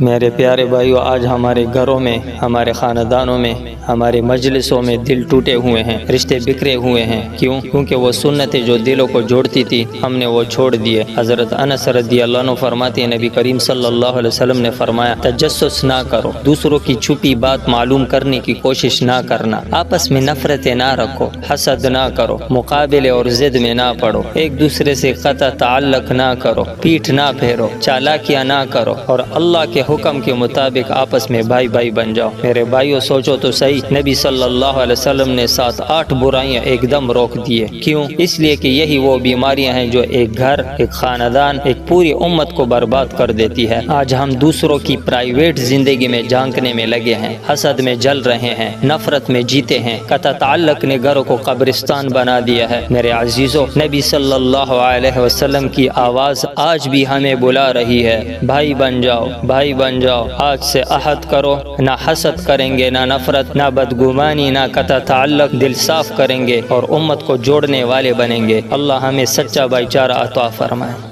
میرے پیارے بھائیو، آج ہمارے گھروں میں، ہمارے خاندانوں میں، ہمارے مجلسوں میں دل ٹوٹے ہوئے ہیں، رشتے بکھرے ہوئے ہیں۔ کیوں؟ کیونکہ وہ سنتیں جو دلوں کو جوڑتی تھی ہم نے وہ چھوڑ دیے۔ حضرت انس رضی اللہ عنہ فرماتے ہیں، نبی کریم صلی اللہ علیہ وسلم نے فرمایا، تجسس نہ کرو، دوسروں کی چھپی بات معلوم کرنے کی کوشش نہ کرنا، آپس میں نفرتیں نہ رکھو، حسد نہ کرو، مقابلے اور ضد میں نہ پڑو، ایک دوسرے سے قطع تعلق نہ کرو، پیٹھ نہ پھیرو، چالاکیاں نہ کرو، اور اللہ کے حکم کے مطابق آپس میں بھائی بھائی بن جاؤ۔ میرے بھائیو، سوچو تو صحیح، نبی صلی اللہ علیہ وسلم نے 7-8 برائیاں ایک دم روک دیے۔ کیوں؟ اس لیے کہ یہی وہ بیماریاں ہیں جو ایک گھر، ایک خاندان، ایک پوری امت کو برباد کر دیتی ہے۔ آج ہم دوسروں کی پرائیویٹ زندگی میں جھانکنے میں لگے ہیں، حسد میں جل رہے ہیں، نفرت میں جیتے ہیں، قطع تعلق نے گھروں کو قبرستان بنا دیا ہے۔ میرے عزیزو، نبی صلی اللہ علیہ وسلم کی آواز آج بھی ہمیں بلا رہی ہے، بھائی بن جاؤ، بھائی بن جاؤ۔ آج سے عہد کرو، نہ حسد کریں گے، نہ نفرت، نہ بدگمانی، نہ قطع تعلق، دل صاف کریں گے اور امت کو جوڑنے والے بنیں گے۔ اللہ ہمیں سچا بھائی چارہ عطا فرمائے۔